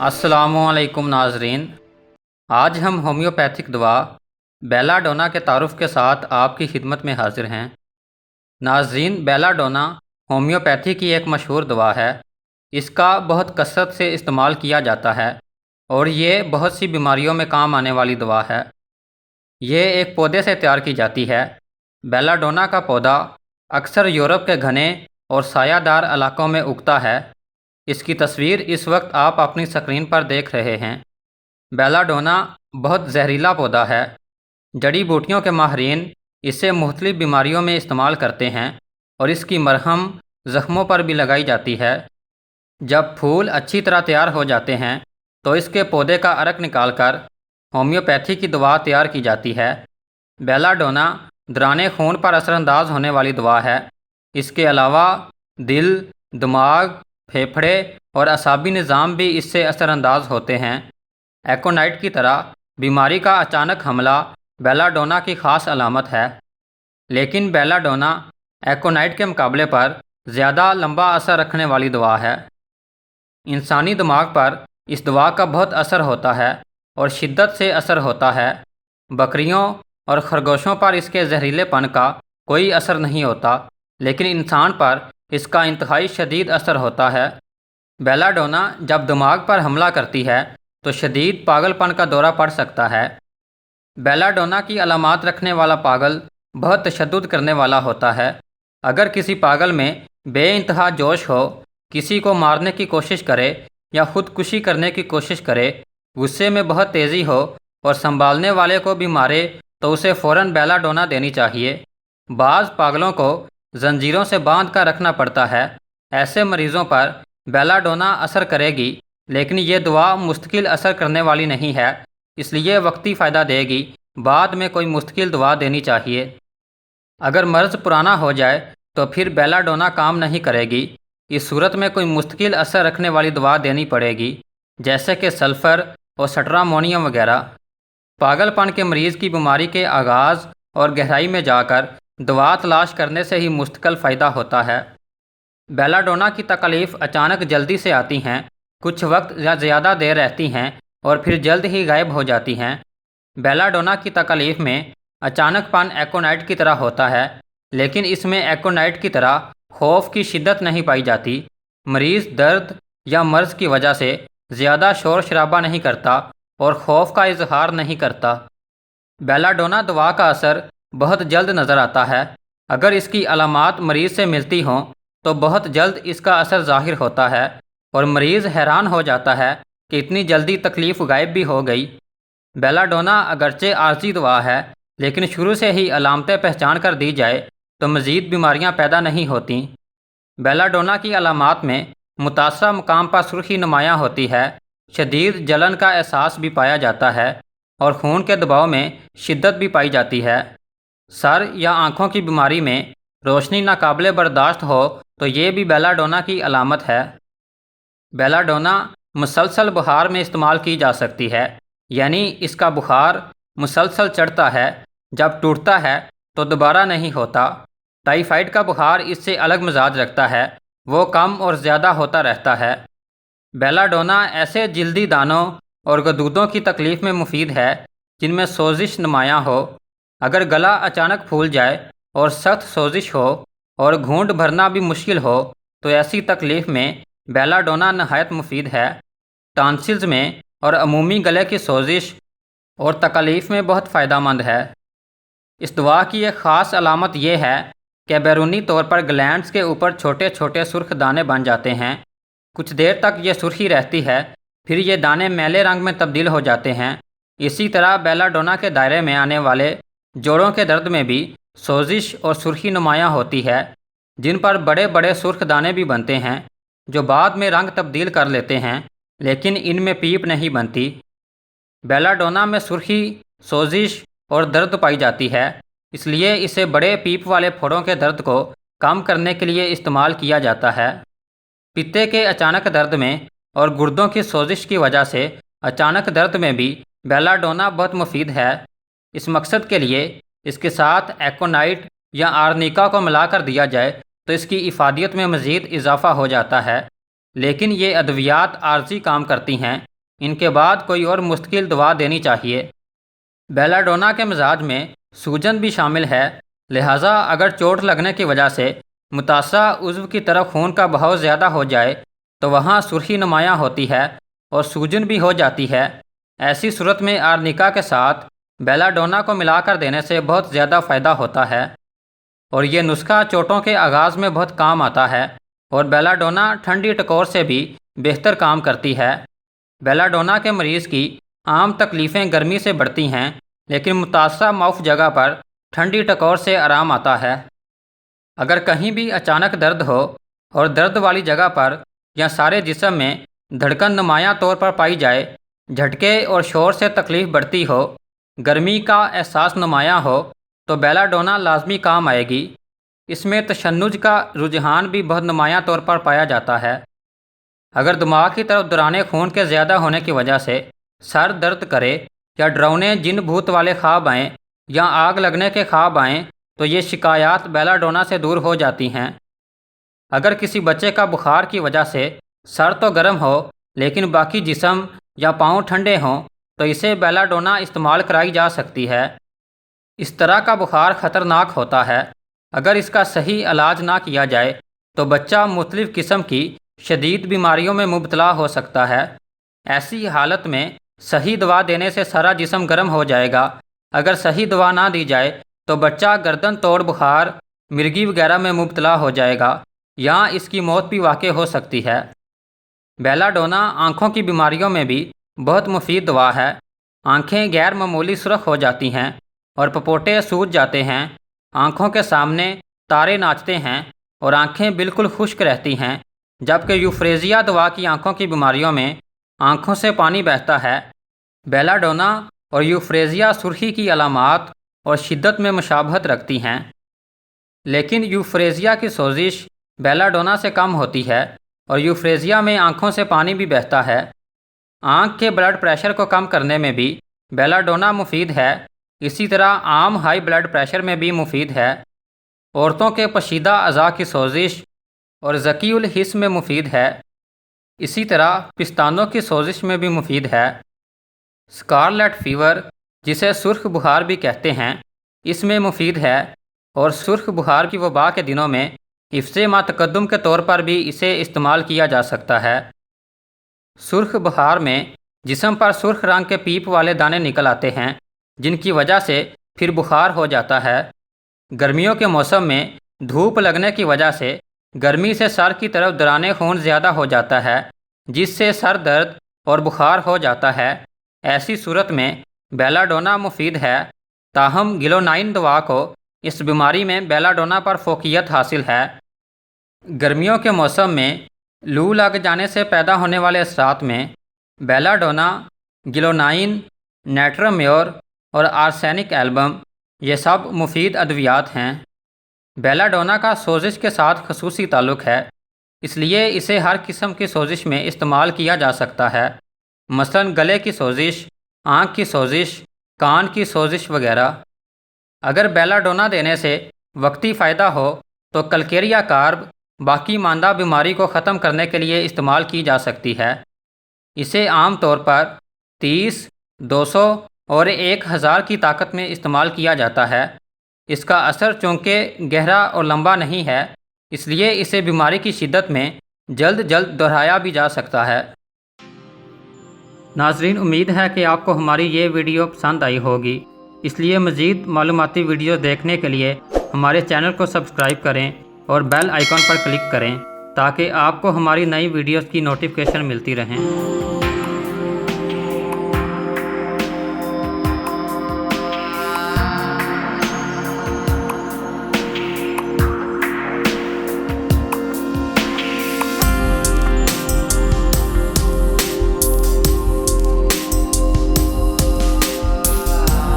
السلام علیکم ناظرین، آج ہم ہومیوپیتھک دوا بیلا ڈونا کے تعارف کے ساتھ آپ کی خدمت میں حاضر ہیں۔ ناظرین، بیلا ڈونا ہومیوپیتھی کی ایک مشہور دوا ہے۔ اس کا بہت کثرت سے استعمال کیا جاتا ہے اور یہ بہت سی بیماریوں میں کام آنے والی دوا ہے۔ یہ ایک پودے سے تیار کی جاتی ہے۔ بیلا ڈونا کا پودا اکثر یورپ کے گھنے اور سایہ دار علاقوں میں اگتا ہے۔ اس کی تصویر اس وقت آپ اپنی اسکرین پر دیکھ رہے ہیں۔ بیلا ڈونا بہت زہریلا پودا ہے۔ جڑی بوٹیوں کے ماہرین اسے مختلف بیماریوں میں استعمال کرتے ہیں اور اس کی مرہم زخموں پر بھی لگائی جاتی ہے۔ جب پھول اچھی طرح تیار ہو جاتے ہیں تو اس کے پودے کا عرق نکال کر ہومیوپیتھی کی دوا تیار کی جاتی ہے۔ بیلا ڈونا دوران خون پر اثر انداز ہونے والی دوا ہے۔ اس کے علاوہ دل، دماغ، پھیپھڑے اور اعصابی نظام بھی اس سے اثر انداز ہوتے ہیں۔ ایکونائٹ کی طرح بیماری کا اچانک حملہ بیلا ڈونا کی خاص علامت ہے، لیکن بیلا ڈونا ایکونائٹ کے مقابلے پر زیادہ لمبا اثر رکھنے والی دوا ہے۔ انسانی دماغ پر اس دوا کا بہت اثر ہوتا ہے اور شدت سے اثر ہوتا ہے۔ بکریوں اور خرگوشوں پر اس کے زہریلے پن کا کوئی اثر نہیں ہوتا، لیکن انسان پر اس کا انتہائی شدید اثر ہوتا ہے۔ بیلا ڈونا جب دماغ پر حملہ کرتی ہے تو شدید پاگل پن کا دورہ پڑ سکتا ہے۔ بیلا ڈونا کی علامات رکھنے والا پاگل بہت تشدد کرنے والا ہوتا ہے۔ اگر کسی پاگل میں بے انتہا جوش ہو، کسی کو مارنے کی کوشش کرے یا خودکشی کرنے کی کوشش کرے، غصے میں بہت تیزی ہو اور سنبھالنے والے کو بھی مارے تو اسے فوراً بیلا ڈونا دینی چاہیے۔ بعض پاگلوں کو زنجیروں سے باندھ کر رکھنا پڑتا ہے۔ ایسے مریضوں پر بیلا ڈونا اثر کرے گی، لیکن یہ دوا مستقل اثر کرنے والی نہیں ہے، اس لیے وقتی فائدہ دے گی، بعد میں کوئی مستقل دوا دینی چاہیے۔ اگر مرض پرانا ہو جائے تو پھر بیلا ڈونا کام نہیں کرے گی۔ اس صورت میں کوئی مستقل اثر رکھنے والی دوا دینی پڑے گی، جیسے کہ سلفر اور سٹرامونیم وغیرہ۔ پاگل پن کے مریض کی بیماری کے آغاز اور گہرائی میں جا کر دوا تلاش کرنے سے ہی مستقل فائدہ ہوتا ہے۔ بیلا ڈونا کی تکلیف اچانک جلدی سے آتی ہیں، کچھ وقت یا زیادہ دیر رہتی ہیں اور پھر جلد ہی غائب ہو جاتی ہیں۔ بیلا ڈونا کی تکلیف میں اچانک پن ایکونائٹ کی طرح ہوتا ہے، لیکن اس میں ایکونائٹ کی طرح خوف کی شدت نہیں پائی جاتی۔ مریض درد یا مرض کی وجہ سے زیادہ شور شرابہ نہیں کرتا اور خوف کا اظہار نہیں کرتا۔ بیلا ڈونا دوا کا اثر بہت جلد نظر آتا ہے۔ اگر اس کی علامات مریض سے ملتی ہوں تو بہت جلد اس کا اثر ظاہر ہوتا ہے اور مریض حیران ہو جاتا ہے کہ اتنی جلدی تکلیف غائب بھی ہو گئی۔ بیلا ڈونا اگرچہ عارضی دوا ہے، لیکن شروع سے ہی علامتیں پہچان کر دی جائے تو مزید بیماریاں پیدا نہیں ہوتیں۔ بیلا ڈونا کی علامات میں متاثرہ مقام پر سرخی نمایاں ہوتی ہے، شدید جلن کا احساس بھی پایا جاتا ہے اور خون کے دباؤ میں شدت بھی پائی جاتی ہے۔ سر یا آنکھوں کی بیماری میں روشنی ناقابل برداشت ہو تو یہ بھی بیلا ڈونا کی علامت ہے۔ بیلا ڈونا مسلسل بخار میں استعمال کی جا سکتی ہے، یعنی اس کا بخار مسلسل چڑھتا ہے، جب ٹوٹتا ہے تو دوبارہ نہیں ہوتا۔ ٹائیفائڈ کا بخار اس سے الگ مزاج رکھتا ہے، وہ کم اور زیادہ ہوتا رہتا ہے۔ بیلا ڈونا ایسے جلدی دانوں اور گدودوں کی تکلیف میں مفید ہے جن میں سوزش نمایاں ہو۔ اگر گلا اچانک پھول جائے اور سخت سوزش ہو اور گھونٹ بھرنا بھی مشکل ہو تو ایسی تکلیف میں بیلا ڈونا نہایت مفید ہے۔ ٹانسلز میں اور عمومی گلے کی سوزش اور تکلیف میں بہت فائدہ مند ہے۔ اس دوا کی ایک خاص علامت یہ ہے کہ بیرونی طور پر گلینڈز کے اوپر چھوٹے چھوٹے سرخ دانے بن جاتے ہیں۔ کچھ دیر تک یہ سرخی رہتی ہے، پھر یہ دانے میلے رنگ میں تبدیل ہو جاتے ہیں۔ اسی طرح بیلا ڈونا کے دائرے میں آنے والے جوڑوں کے درد میں بھی سوزش اور سرخی نمایاں ہوتی ہے، جن پر بڑے بڑے سرخ دانے بھی بنتے ہیں جو بعد میں رنگ تبدیل کر لیتے ہیں، لیکن ان میں پیپ نہیں بنتی۔ بیلا ڈونا میں سرخی، سوزش اور درد پائی جاتی ہے، اس لیے اسے بڑے پیپ والے پھوڑوں کے درد کو کم کرنے کے لیے استعمال کیا جاتا ہے۔ پتے کے اچانک درد میں اور گردوں کی سوزش کی وجہ سے اچانک درد میں بھی بیلا ڈونا بہت مفید ہے۔ اس مقصد کے لیے اس کے ساتھ ایکونائٹ یا آرنیکا کو ملا کر دیا جائے تو اس کی افادیت میں مزید اضافہ ہو جاتا ہے، لیکن یہ ادویات عارضی کام کرتی ہیں، ان کے بعد کوئی اور مستقل دوا دینی چاہیے۔ بیلا ڈونا کے مزاج میں سوجن بھی شامل ہے، لہٰذا اگر چوٹ لگنے کی وجہ سے متاثرہ عضو کی طرف خون کا بہاؤ زیادہ ہو جائے تو وہاں سرخی نمایاں ہوتی ہے اور سوجن بھی ہو جاتی ہے۔ ایسی صورت میں آرنیکا کے ساتھ بیلا ڈونا کو ملا کر دینے سے بہت زیادہ فائدہ ہوتا ہے، اور یہ نسخہ چوٹوں کے آغاز میں بہت کام آتا ہے، اور بیلا ڈونا ٹھنڈی ٹکور سے بھی بہتر کام کرتی ہے۔ بیلا ڈونا کے مریض کی عام تکلیفیں گرمی سے بڑھتی ہیں، لیکن متاثرہ معاف جگہ پر ٹھنڈی ٹکور سے آرام آتا ہے۔ اگر کہیں بھی اچانک درد ہو اور درد والی جگہ پر یا سارے جسم میں دھڑکن نمایاں طور پر پائی جائے، جھٹکے اور شور سے تکلیف بڑھتی ہو، گرمی کا احساس نمایاں ہو، تو بیلا ڈونا لازمی کام آئے گی۔ اس میں تشنج کا رجحان بھی بہت نمایاں طور پر پایا جاتا ہے۔ اگر دماغ کی طرف دوران خون کے زیادہ ہونے کی وجہ سے سر درد کرے یا ڈراؤنے جن بھوت والے خواب آئیں یا آگ لگنے کے خواب آئیں تو یہ شکایات بیلا ڈونا سے دور ہو جاتی ہیں۔ اگر کسی بچے کا بخار کی وجہ سے سر تو گرم ہو لیکن باقی جسم یا پاؤں ٹھنڈے ہوں تو اسے بیلا ڈونا استعمال کرائی جا سکتی ہے۔ اس طرح کا بخار خطرناک ہوتا ہے۔ اگر اس کا صحیح علاج نہ کیا جائے تو بچہ مختلف قسم کی شدید بیماریوں میں مبتلا ہو سکتا ہے۔ ایسی حالت میں صحیح دوا دینے سے سارا جسم گرم ہو جائے گا۔ اگر صحیح دوا نہ دی جائے تو بچہ گردن توڑ بخار، مرگی وغیرہ میں مبتلا ہو جائے گا، یا اس کی موت بھی واقع ہو سکتی ہے۔ بیلا ڈونا آنکھوں کی بیماریوں میں بھی بہت مفید دوا ہے۔ آنکھیں غیر معمولی سرخ ہو جاتی ہیں اور پپوٹے سوج جاتے ہیں، آنکھوں کے سامنے تارے ناچتے ہیں اور آنکھیں بالکل خشک رہتی ہیں، جبکہ یوفریزیا دوا کی آنکھوں کی بیماریوں میں آنکھوں سے پانی بہتا ہے۔ بیلا ڈونا اور یوفریزیا سرخی کی علامات اور شدت میں مشابہت رکھتی ہیں، لیکن یوفریزیا کی سوزش بیلا ڈونا سے کم ہوتی ہے اور یوفریزیا میں آنکھوں سے پانی بھی بہتا ہے۔ آنکھ کے بلڈ پریشر کو کم کرنے میں بھی بیلا ڈونا مفید ہے، اسی طرح عام ہائی بلڈ پریشر میں بھی مفید ہے۔ عورتوں کے پشیدہ اعضاء کی سوزش اور ذکی الحس میں مفید ہے، اسی طرح پستانوں کی سوزش میں بھی مفید ہے۔ سکارلیٹ فیور، جسے سرخ بخار بھی کہتے ہیں، اس میں مفید ہے، اور سرخ بخار کی وبا کے دنوں میں حفظ ما تقدم کے طور پر بھی اسے استعمال کیا جا سکتا ہے۔ سرخ بخار میں جسم پر سرخ رنگ کے پیپ والے دانے نکل آتے ہیں، جن کی وجہ سے پھر بخار ہو جاتا ہے۔ گرمیوں کے موسم میں دھوپ لگنے کی وجہ سے گرمی سے سر کی طرف دوران خون زیادہ ہو جاتا ہے، جس سے سر درد اور بخار ہو جاتا ہے۔ ایسی صورت میں بیلا ڈونا مفید ہے، تاہم گلونائن دوا کو اس بیماری میں بیلا ڈونا پر فوقیت حاصل ہے۔ گرمیوں کے موسم میں لو لگ جانے سے پیدا ہونے والے اثرات میں بیلا ڈونا، گلونائن، نیٹرمیور اور آرسینک ایلبم یہ سب مفید ادویات ہیں۔ بیلا ڈونا کا سوزش کے ساتھ خصوصی تعلق ہے، اس لیے اسے ہر قسم کی سوزش میں استعمال کیا جا سکتا ہے، مثلاً گلے کی سوزش، آنکھ کی سوزش، کان کی سوزش وغیرہ۔ اگر بیلا ڈونا دینے سے وقتی فائدہ ہو تو کلکیریا کارب باقی ماندہ بیماری کو ختم کرنے کے لیے استعمال کی جا سکتی ہے۔ اسے عام طور پر 30، 200 اور 1000 کی طاقت میں استعمال کیا جاتا ہے۔ اس کا اثر چونکہ گہرا اور لمبا نہیں ہے، اس لیے اسے بیماری کی شدت میں جلد دہرایا بھی جا سکتا ہے۔ ناظرین، امید ہے کہ آپ کو ہماری یہ ویڈیو پسند آئی ہوگی، اس لیے مزید معلوماتی ویڈیو دیکھنے کے لیے ہمارے چینل کو سبسکرائب کریں اور بیل آئیکن پر کلک کریں تاکہ آپ کو ہماری نئی ویڈیوز کی نوٹیفیکیشن ملتی رہیں۔